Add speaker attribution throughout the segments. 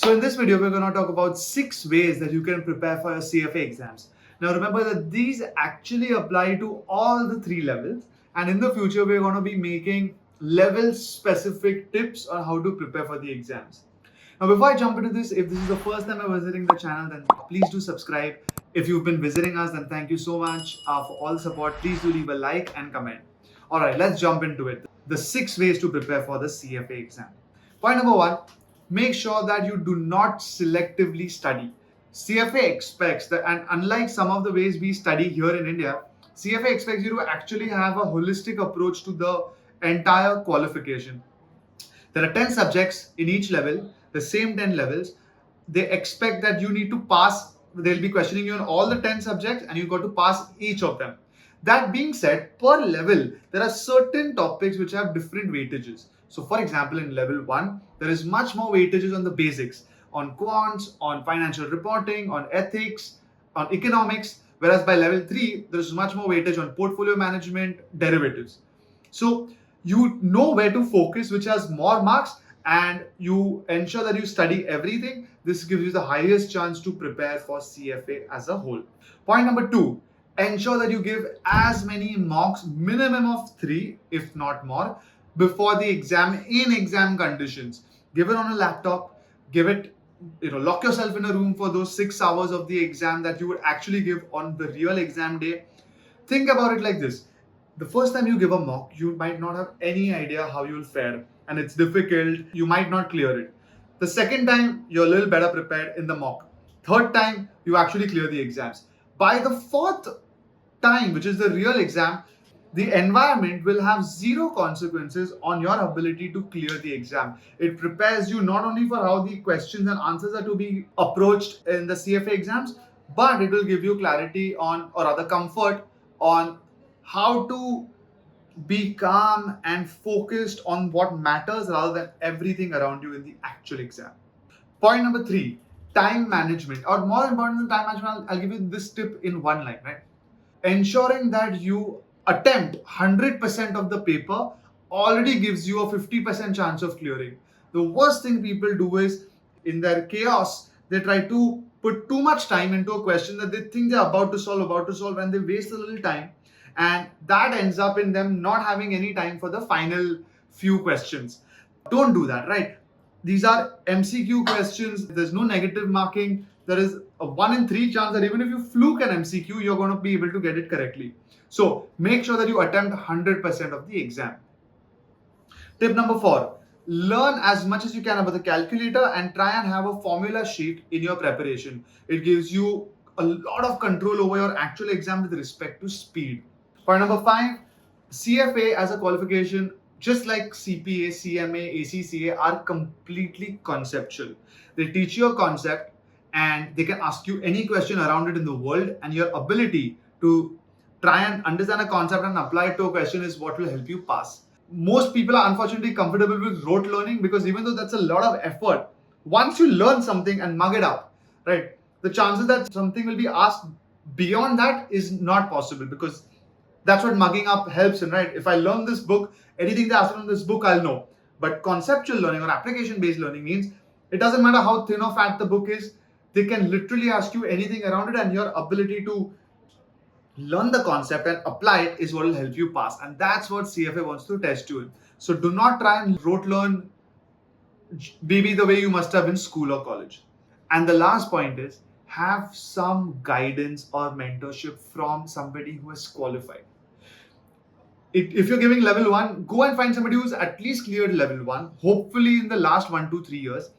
Speaker 1: So in this video, we're going to talk about 6 ways that you can prepare for your CFA exams. Now remember that these actually apply to all the 3 levels, and in the future, we're going to be making level specific tips on how to prepare for the exams. Now before I jump into this, if this is the first time you're visiting the channel, then please do subscribe. If you've been visiting us, then thank you so much for all the support. Please do leave a like and comment. Alright, let's jump into it. The 6 ways to prepare for the CFA exam. Point number 1, make sure that you do not selectively study. CFA expects that, and unlike some of the ways we study here in India, CFA expects you to actually have a holistic approach to the entire qualification. There are 10 subjects in each level, the same 10 levels. They expect that you need to pass, they'll be questioning you on all the 10 subjects and you've got to pass each of them. That being said, per level, there are certain topics which have different weightages. So for example, in level 1, there is much more weightages on the basics, on quants, on financial reporting, on ethics, on economics, whereas by level 3, there is much more weightage on portfolio management, derivatives. So you know where to focus, which has more marks, and you ensure that you study everything. This gives you the highest chance to prepare for CFA as a whole. Point number 2, ensure that you give as many mocks, minimum of 3, if not more, before the exam in exam conditions. Give it on a laptop, give it, lock yourself in a room for those 6 hours of the exam that you would actually give on the real exam day. Think about it like this. The first time you give a mock, you might not have any idea how you'll fare, and it's difficult, you might not clear it. The second time, you're a little better prepared in the mock. Third time, you actually clear the exams. By the fourth time, which is the real exam, the environment will have zero consequences on your ability to clear the exam. It prepares you not only for how the questions and answers are to be approached in the CFA exams, but it will give you clarity on, or rather comfort on, how to be calm and focused on what matters rather than everything around you in the actual exam. Point number 3, time management. Or more important than time management, I'll give you this tip in one line, right? Ensuring that you attempt 100% of the paper already gives you a 50% chance of clearing. The worst thing people do is, in their chaos, they try to put too much time into a question that they think they're about to solve, and they waste a little time, and that ends up in them not having any time for the final few questions. Don't do that, right? These are MCQ questions. There's no negative marking. There is a 1 in 3 chance that even if you fluke an MCQ, you're going to be able to get it correctly. So make sure that you attempt 100% of the exam. Tip number 4, learn as much as you can about the calculator and try and have a formula sheet in your preparation. It gives you a lot of control over your actual exam with respect to speed. Point number 5, CFA as a qualification, just like CPA, CMA, ACCA, are completely conceptual. They teach you a concept and they can ask you any question around it in the world, and your ability to try and understand a concept and apply it to a question is what will help you pass. Most people are unfortunately comfortable with rote learning, because even though that's a lot of effort, once you learn something and mug it up, right, the chances that something will be asked beyond that is not possible, because that's what mugging up helps in, right? If I learn this book, anything they ask from this book, I'll know. But conceptual learning or application-based learning means it doesn't matter how thin or fat the book is, they can literally ask you anything around it, and your ability to learn the concept and apply it is what will help you pass. And that's what CFA wants to test you in. So do not try and rote learn maybe the way you must have in school or college. And the last point is, have some guidance or mentorship from somebody who has qualified. If you're giving level 1, go and find somebody who's at least cleared level 1, hopefully in the last 1 to 3 years,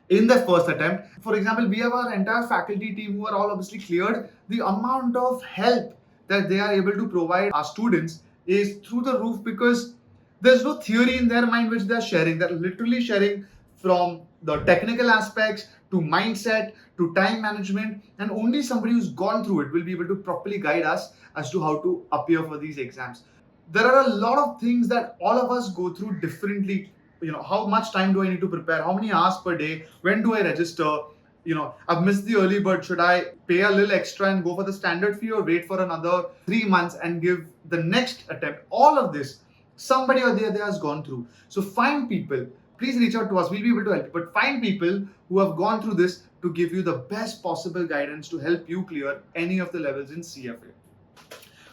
Speaker 1: in their first attempt. For example, we have our entire faculty team who are all obviously cleared. The amount of help that they are able to provide our students is through the roof, because there's no theory in their mind which they're sharing. They're literally sharing from the technical aspects to mindset to time management, and only somebody who's gone through it will be able to properly guide us as to how to appear for these exams. There are a lot of things that all of us go through differently. How much time do I need to prepare? How many hours per day? When do I register? I've missed the early bird. Should I pay a little extra and go for the standard fee, or wait for another 3 months and give the next attempt? All of this, somebody or the other has gone through. So find people, please reach out to us. We'll be able to help you. But find people who have gone through this to give you the best possible guidance to help you clear any of the levels in CFA.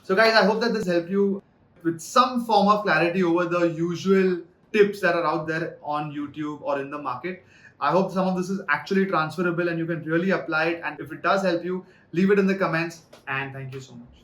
Speaker 1: So guys, I hope that this helped you with some form of clarity over the usual tips that are out there on YouTube or in the market. I hope some of this is actually transferable and you can really apply it. And if it does help you, leave it in the comments. And thank you so much.